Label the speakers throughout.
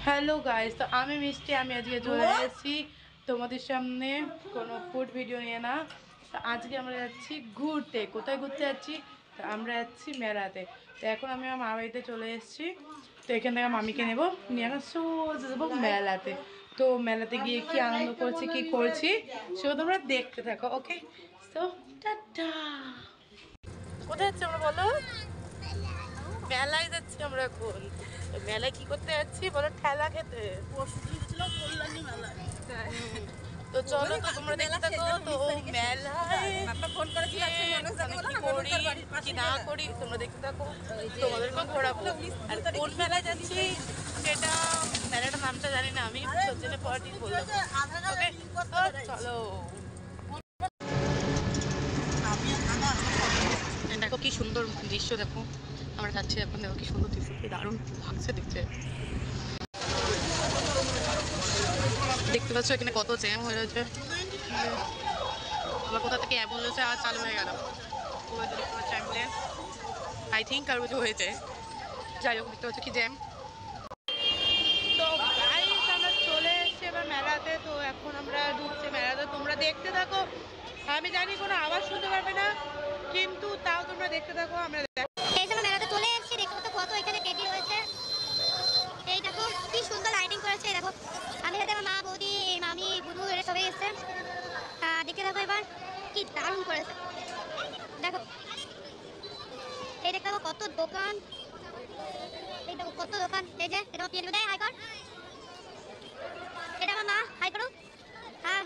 Speaker 1: Hello guys, তো আমি মিষ্টি। আমি আজকে চলে এসেছি তোমাদের সামনে কোনো ফুড ভিডিও নিয়ে না। তো আজকে আমরা যাচ্ছি ঘুরতে। কোথায় ঘুরতে যাচ্ছি? তো আমরা যাচ্ছি মেলাতে। তো এখন আমি আমার মা বাড়িতে চলে এসেছি। তো এখান থেকে মামিকে নেবো, নিয়ে এখন সোজা যাবো মেলাতে। তো মেলাতে গিয়ে কি আনন্দ করছি, কি করছি, সেটা তোমরা দেখতে থাকো। ওকে, তো টাটা। কোথায় যাচ্ছি আমরা বলো? মেলায় যাচ্ছি আমরা এখন। মেলায় কি করতে যাচ্ছি বলো? ঠেলা খেতে। তো চলো, তো তোমরা দেখতে থাকো। তো মেলায় কি না করি তোমরা দেখতে থাকো, তোমাদেরকেও ঘোরাবো। আর কোন মেলায় যাচ্ছি সেটা, মেলাটার নামটা জানি না আমি, জন্য পরে ঠিক বলবো। ওকে, চলো। দেখো কি সুন্দর দৃশ্য, দেখো আমরা যাচ্ছি এখন। দেখো কি সুন্দর দৃশ্য, কি দারুণ লাগছে দেখতে। দেখতে পাচ্ছ এখানে কত জ্যাম হয়ে রয়েছে। আবার কোথা থেকে অ্যাম্বুলেন্সে আর চালু হয়ে গেল। দেখতে পাচ্ছ অ্যাম্বুলেন্স, আই থিঙ্ক আর কিছু হয়েছে। যাই হোক, দেখতে পাচ্ছ কি জ্যাম। তো গাইস, আমরা চলে এসেছি এবার মেলাতে। তো এখন আমরা ঢুকছি মেলাতে, তোমরা দেখতে থাকো। আমি জানি কোনো আওয়াজ শুনতে পারবে না, কিন্তু তাও তোমরা দেখতে থাকো। আমরা
Speaker 2: মেলাতে চলে এসেছি, দেখো তো কত এখানে টেডি রয়েছে। এই দেখো কি সুন্দর লাইটিং করেছে। দেখো আমি সাথে আমার মা, বৌদি, মামি, বুনু এরা সবাই এসছে। দেখতে দেখো এবার কি দারুণ করেছে। দেখো এই দেখতে দেখো কত দোকান। এই দেখো কত দোকান। এই যে এটা পিয়ে দেয়, হাই কর। এটা আমার মা, হাই করো। হ্যাঁ,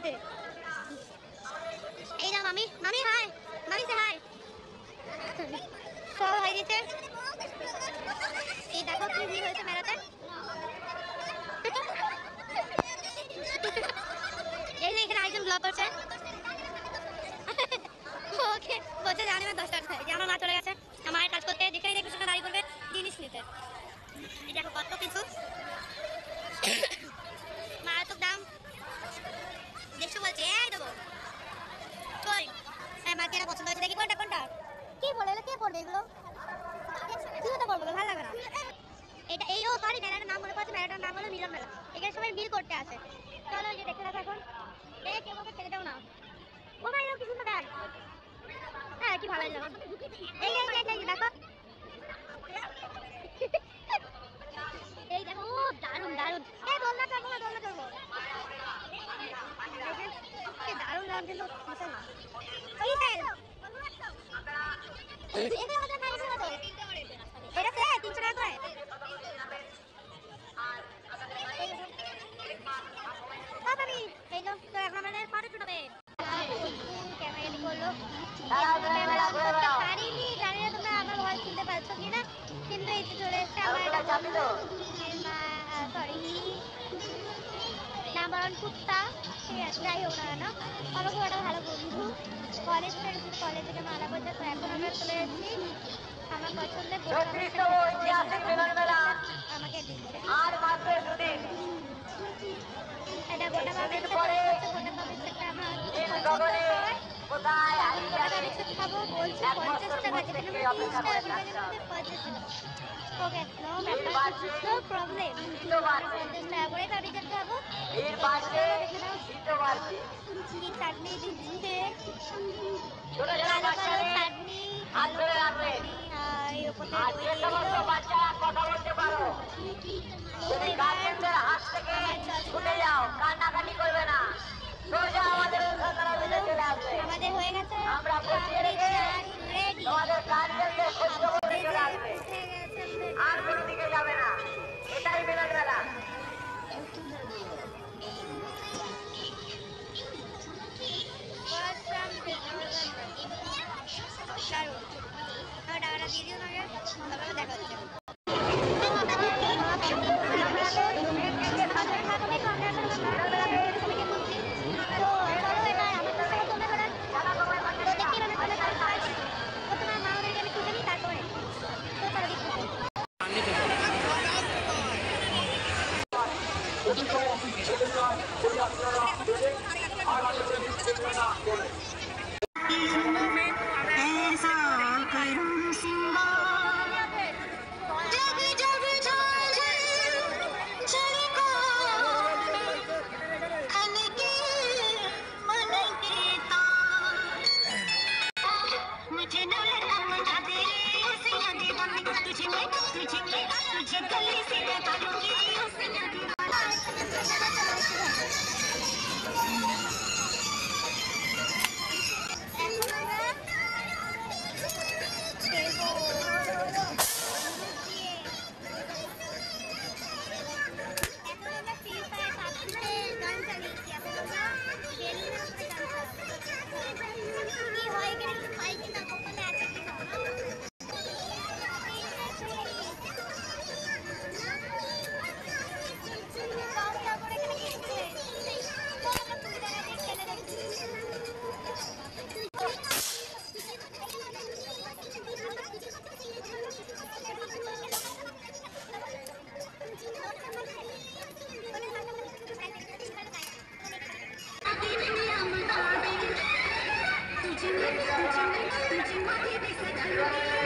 Speaker 2: এই না মামি, মামি হাই, মামি সে হাই। সব হাই দিচ্ছে। এই দেখো কি ভিড় হয়েছে মেলাতে। এই যে এখানে আরেকজন ব্লগ করছে। ওকে বলছে জানি না 10 টাকা যে আমার মা চলে গেছে মায়ের কাজ করতে। যেখানে দেখবে সেখানে দাঁড়িয়ে করবে জিনিস নিতে। এই দেখো কত কিছু। মারাত্মক দাম। দেখছো বলছে এই দেবো। কই মাকে এটা পছন্দ হয়েছে, দেখি কোনটা কোনটা কি বলে, কে পড়বে এগুলো? কি কথা বলবো, ভালো লাগে না এটা। এই ও সরি, মেলাটার নাম মনে পড়ছে। মেলাটার নাম হলো মিলন মেলা। এখানে সবাই মিল করতে আসে। চলো এই যে দেখতে থাকো এখন। কেউ আমাকে ছেড়ে দাও না। ও ভাই কি সুন্দর ব্যাগ। হ্যাঁ কি ভালো লাগলো। এই দেখো এই দেখো দারুণ দারুণ। এই দোলনা চড়বো না, দোলনা চড়বো। দারুণ লাগছে তো বুঝছো না। ওই স্যার এটা স্যার 300 টাকা করে। কিন্তু এই চলে এসছে আমার সরি নাম্বার 1 কুত্তা। ঠিক আছে, যাই হোক না কেন আমার খুব একটা ভালো বন্ধু, কলেজ ফ্রেন্ড, কলেজ থেকে মারা করছে। তো এখন আমরা চলে এসেছি আমার পছন্দের আমাকে দিচ্ছে। এটা গোটা পাবের গোটা পাবের সেটা আমার খাবো বলছি 50 টাকা, যেখানে 30 টাকা 50 টাকা। ওকে নো ব্যাপার, নো প্রবলেম। 50 টাকা করে কারি খেতে খাবো। কি চাটনি দিচ্ছে, কালো কালো চাটনি, আলু চাটনি, আর এই উপরে আমাদের হয়ে গেছে।
Speaker 3: আর কোনো দিকে যাবে না, এটাই মিলন মেলা।
Speaker 2: দিদিও দেখা হচ্ছে।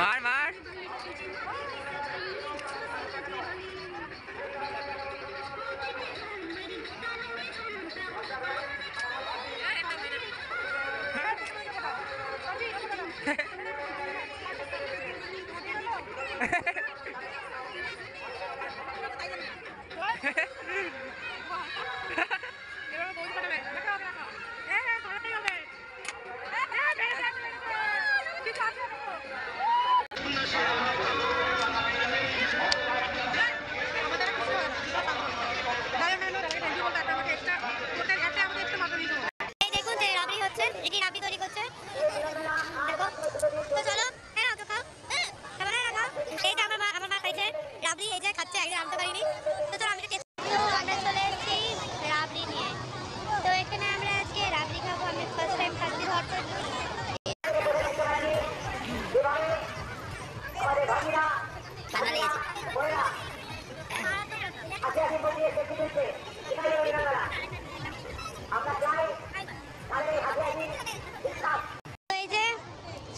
Speaker 4: मार मार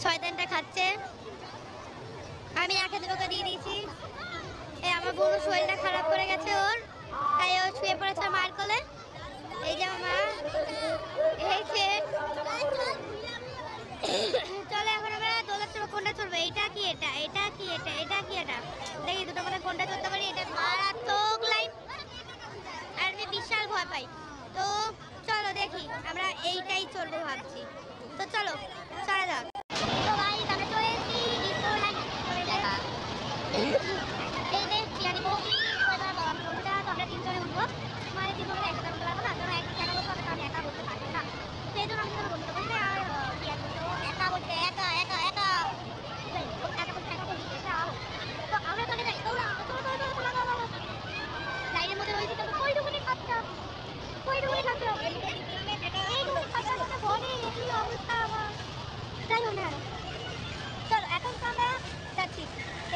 Speaker 2: শয়তানটা খাচ্ছে, আমি একে দুটোকে দিয়ে দিয়েছি। আমার বউর শরীরটা খারাপ করে গেছে ওর, তাই ও শুয়ে পড়েছে মায়ের কোলে। এই যে আমার এই যে চলে, এখন আমরা দোলা চড়বো। কোনটা চড়বো? এটা কি এটা, এটা কি এটা, এটা কি এটা, দেখি দুটো মধ্যে কোনটা চড়তে পারি। এটা মারাত্মক লাইন আর আমি বিশাল ভয় পাই। তো চলো দেখি, আমরা এইটাই চড়বো ভাবছি। তো চলো চলা যাক। তো গাইস আমরা চলে এসেছি ডিস্কো লাইন করে দেখা। এই যে চিয়ারি বসি এবার বন্ধুটা, তো আমরা তিনজনে উঠবো। মানে তিনজনে একসাথে উঠতে পারবো না, কারণ একসাথে একা বসতে হবে, আমি একা বসতে পারবো না। সেই জন্য আমি বন্ধুটা বলতে আর চিয়ারি একা বলতে একা একা একা একা বলতে একা বলতে একা। তো আমরা চলে যাই, দৌড়া লাইনের মধ্যে রয়েছি। তো কইটুকুনি খাচ্ছা, কইটুকুনি খাচ্ছা, এইটুকুনি খাচ্ছা সাথে বডি এই অবস্থা আমার। যাই হোক না, চলো এখন তো আমরা যাচ্ছি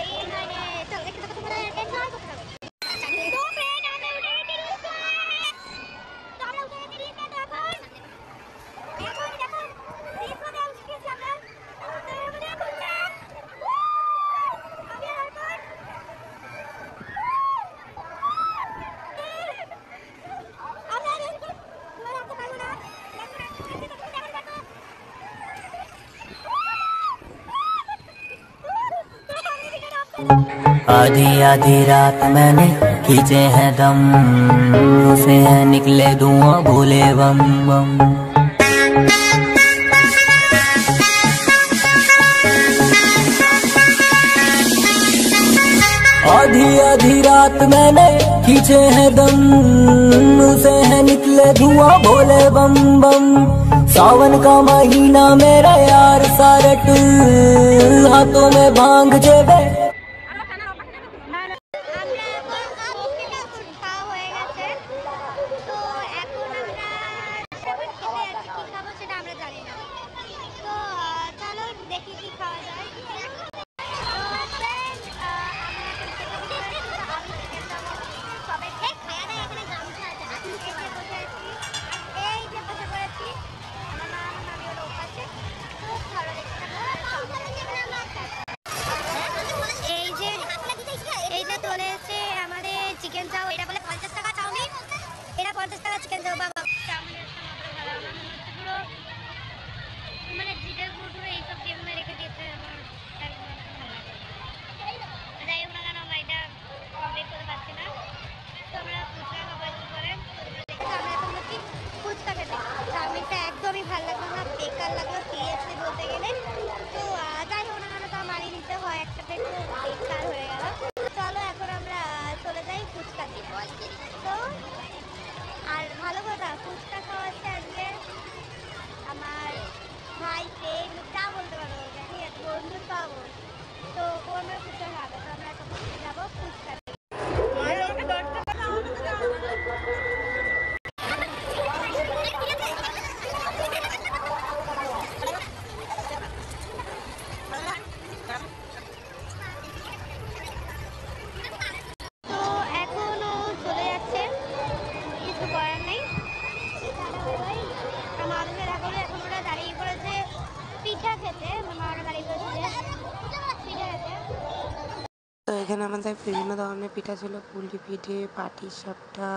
Speaker 2: এই মানে চলো একটু কথা বলে এনজয় করতে হবে। তো ফ্রেন্ড আমরা উঠে গেছি, তো আমরা উঠে গেছি এখন এখন দেখো ডিস্কো ডান্স শিখেছি আমরা। তো আমরা এখন আমি আর এখন আমরা এখন রাখতে পারবো না।
Speaker 5: आधी आधी रात मैंने खींचे हैं दम, उसे है निकले धुआं भोले बम बम। आधी आधी रात मैंने खींचे हैं दम, उसे है निकले धुआं भोले बम बम। सावन का महीना मेरा यार सारे टुल, हाथों में भांग जेबे।
Speaker 2: এই ফুচকা দিব আজকে। তো আর ভালো কথা ফুচকা খাওয়াচ্ছে আজকে আমার ভাই ফ্রেন্ড যা বলতে পারো, ঠিক আছে, বন্ধু পাবো। তো ও আমরা ফুচকা খাবো, তো আমরা এখন যাবো ফুচকা। তো এখনো চলে যাচ্ছে, কিছু করার নেই। মানুষের এখন ওরা দাঁড়িয়ে পড়েছে পিঠা খেতে, ওরা দাঁড়িয়ে পড়েছে পিঠা খেতে।
Speaker 6: তো এখানে আমাদের বিভিন্ন ধরনের পিঠা ছিল, পুলি পিঠে, পাটিসাপটা,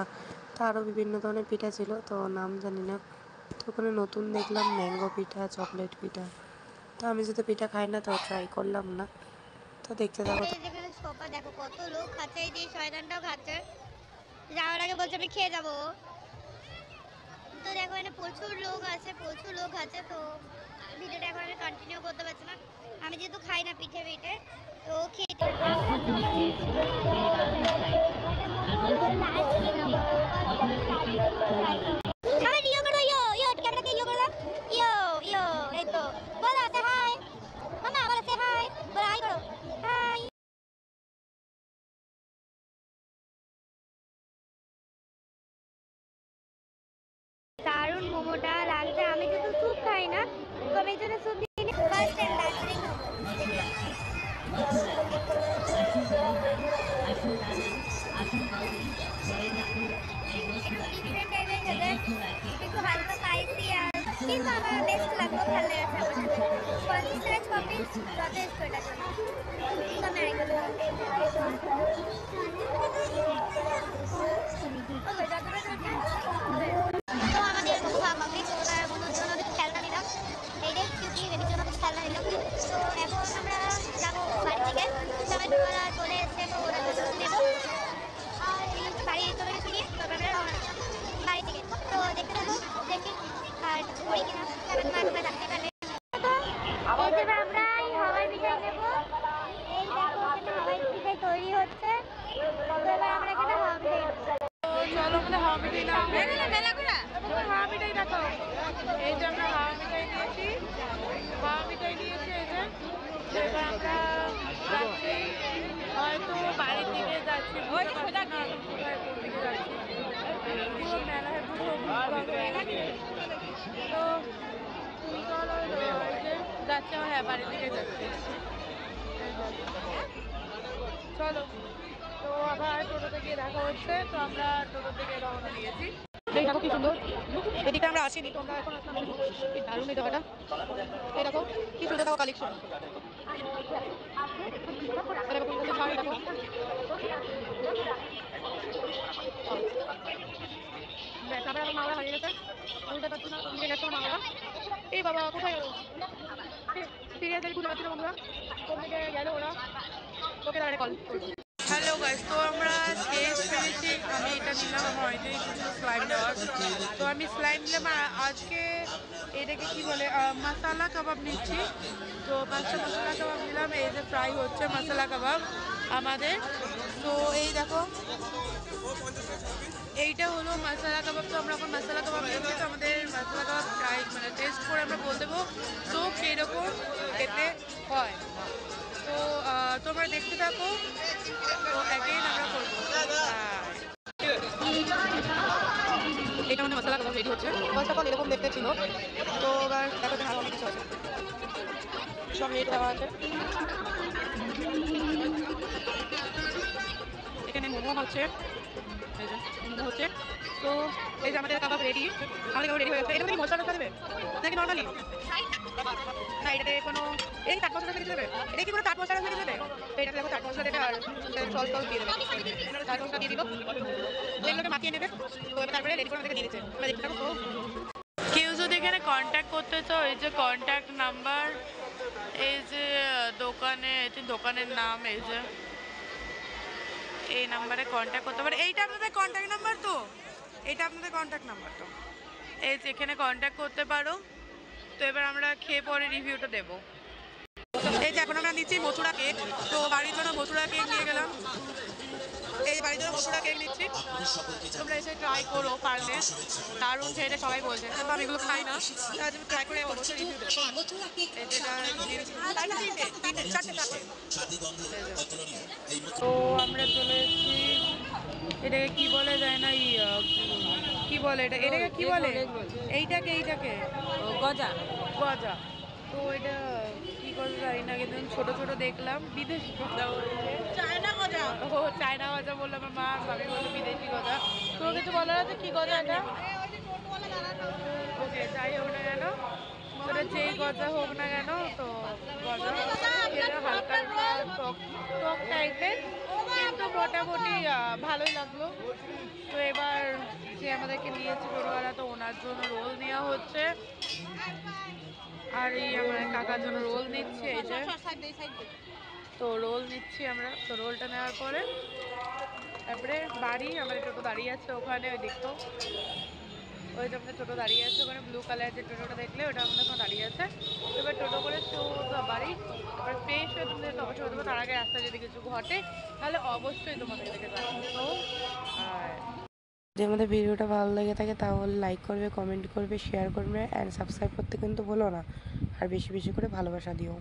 Speaker 6: তা আরও বিভিন্ন ধরনের পিঠা ছিল, তো নাম জানি না। তো ওখানে নতুন দেখলাম ম্যাঙ্গো পিঠা, চকলেট পিঠা। তো আমি যেহেতু পিঠা খাই না, তো ট্রাই করলাম না। তো দেখতে থাকো।
Speaker 2: যেখানে সোফা দেখো কত লোক খাচ্ছে, এই যে শয়তানটাও খাচ্ছে, যাওয়ার আগে বলছে আমি খেয়ে যাবো। তো দেখো এখানে প্রচুর লোক আছে, তো ভিডিওটা এখন আমি কন্টিনিউ করতে পারছি না, আমি যেহেতু খাই না পিঠে তো খেতে দারুণ মোমোটা লাগছে। আমি যেহেতু স্যুপ খাই না, তো আমি এই জন্য স্যুপ দিই। ফার্স্ট টাইম দার্জিলিং একটু হালকা স্পাইসি আর কিন্তু আমার বেস্ট লাগলো, ভালো লেগেছে আমার সাথে। কনসিস্টেন্স কফি যথেষ্ট এটা জন্য কিন্তু আমি আরেকটু তো আমাদের খাওয়া কমপ্লিট। ওনার বন্ধুর জন্য কিছু খেলনা নিলাম, এই যে কিউটি বেবির জন্য কিছু খেলনা নিলাম। তো এখন আমরা যাবো বাড়ি থেকে, টমেটোওয়ালা চলে এসছে, তো ওরা নেবো আর বাড়ি চলে গেছে নিয়ে তারপর আমরা রওনা বাড়ি থেকে। তো দেখতে থাকো দেখি আর কিছু করি কিনা, তোমার তোমরা থাকতে পারলে। এবার আমরা এই হাওয়াই পিঠাই নেবো, এই দেখো এখানে হাওয়াই পিঠাই তৈরি হচ্ছে। তো এবার আমরা এখানে হাওয়া পিঠাই নেবো।
Speaker 1: চলো আমাদের হাওয়া মিঠাই না হাওয়া মিঠাই দেখো, এই যে আমরা হাওয়া মিঠাই নিয়েছি, এই যে। এবার আমরা যাচ্ছি, হয়তো বাড়ির দিকে যাচ্ছি, বুঝতে পারছি না কোথায় কোন দিকে যাচ্ছি। পুরো মেলায় পুরো তো চলো যাচ্ছি আমার, হ্যাঁ বাড়ির দিকে যাচ্ছি। চলো, তো আবার টোটোতে গিয়ে দেখা হচ্ছে। তো আমরা টোটো থেকে রওনা দিয়েছি। এই দেখো কি সুন্দর, এদিকে আমরা আসিনি, তোমরা এখন আসলাম। দারুণ এই জায়গাটা, এই দেখো কি সুন্দর দেখো কালেকশন। মামলা হারিয়ে গেছে, বুঝতে পারছি না কোন দিকে গেছে মামলা। এই বাবা কোথায় গেল, সিরিয়াসলি খুঁজে পাচ্ছি না বন্ধুরা, কোন দিকে গেল ওরা, তোকে তাহলে কল করবো। হ্যালো গাইস, তো আমরা শেষ ফেলেছি। আমি এটা নিলাম, আমার অনেকটাই কিছু স্লাইম নেওয়ার, তো আমি স্লাইম নিলাম। আজকে এটাকে কি বলে মশালা কাবাব নিচ্ছি। তো 5টা মশলা কাবাব নিলাম, এই যে ফ্রাই হচ্ছে মশলা কাবাব আমাদের। তো এই দেখো এইটা হলো মশলা কাবাব। তো আমরা এখন মশলা কাবাব নিচ্ছি, তো আমাদের মশলা কাবাব ট্রাই মানে টেস্ট করে আমরা বলতে দেবো তো কীরকম খেতে হয়। তো তোমরা দেখতে থাকো, তো অ্যাগেইন আমরা করবো। এটা মানে মশলা কাবাব রেডি হচ্ছে। ফার্স্ট অফ অল এরকম দেখতে ছিল, তো এবার দেখো ভালো অনেক কিছু আছে, সব রেট দেওয়া আছে। এখানে মোমো হচ্ছে, এই যে মোমো হচ্ছে। তো এই যে আমাদের কাবাব রেডি, আমাদের কাবাব রেডি হয়ে গেছে। এটা কি মশলা টসলা দেবে নাকি নর্মালি? না এটাতে কোনো এই চাট মশলা কিছু দেবে, এটা কি কোনো চাট মশলা কিছু দেবে? এটা দেখো চাট মশলা দেবে আর সস টস দিয়ে দেবে, চাট মশলা দিয়ে দিল, এগুলোকে মাখিয়ে নেবে। তো তারপরে রেডি করে আমাদেরকে দিয়ে দিচ্ছে, তোমরা দেখতে থাকো। তো কেউ যদি এখানে কন্ট্যাক্ট করতে চাও, এই যে কন্ট্যাক্ট নাম্বার, এই যে দোকানের নাম, এই যে এই নাম্বারে কন্ট্যাক্ট করতে পারে। এইটা আপনাদের কন্ট্যাক্ট নাম্বার, তো এটা আপনাদের কন্ট্যাক্ট নাম্বার, তো এই যে এখানে কন্ট্যাক্ট করতে পারো। তো এবার আমরা খেয়ে পরে রিভিউটা দেবো। এই যে এখন আমরা নিচ্ছি মথুরা কেক, তো বাড়ির জন্য মথুরা কেক নিয়ে গেলাম। এই বাড়ির জন্য 200 টাকা কেক নিচ্ছি, তোমরা এসে ট্রাই করো পারলে, দারুণ সেটা সবাই বলছে, কিন্তু আমি এগুলো খাই না, তাই তুমি ট্রাই করে অবশ্যই রিভিউ দেবো। তো আমরা চলে এসেছি, এটাকে কি বলে যায় না, কি বলে এটাকে কি বলে, এইটাকে গজা গজা। তো এটা কি করে জানি না, কিন্তু ছোট ছোট দেখলাম, বিদেশি গজা বলছে, চায়না গজা। ও চায়না গজা বললো আমার মা, আমি বললো বিদেশি গজা। তো কিছু বলার আছে কি গজা এটা? ওকে, যাই হোক না কেন, ওটা যেই গজা হোক না কেন, তো গজা হালকা হালকা টক টক টাইপের, কিন্তু মোটামুটি ভালোই লাগলো। তো এবার যে আমাদেরকে নিয়েছে ছোটবেলা, তো ওনার জন্য রোল নেওয়া হচ্ছে, আর এই আমার কাকার জন্য রোল নিচ্ছে, এই যে তো রোল নিচ্ছি আমরা। তো রোলটা নেওয়ার পরে তারপরে বাড়ি, আমাদের টোটো দাঁড়িয়ে আছে ওখানে, ওই দেখতো ওই যে আমাদের টোটো দাঁড়িয়ে আছে ওখানে, ব্লু কালারের যে টোটোটা দেখলে ওটা আমাদের ওখানে দাঁড়িয়ে আছে। এবার টোটো করে সোজা বাড়ি, এবার ফ্রেশ হয়ে তোমাদের অবশ্যই দেবো। তার আগে রাস্তায় যদি কিছু ঘটে তাহলে অবশ্যই তোমাদের দেখে যাবো। আর
Speaker 6: যদি আমাদের ভিডিওটা ভালো লেগে থাকে তাহলে লাইক করবে, কমেন্ট করবে, শেয়ার করবে অ্যান্ড সাবস্ক্রাইব করতে কিন্তু ভুলো না, আর বেশি বেশি করে ভালোবাসা দিও।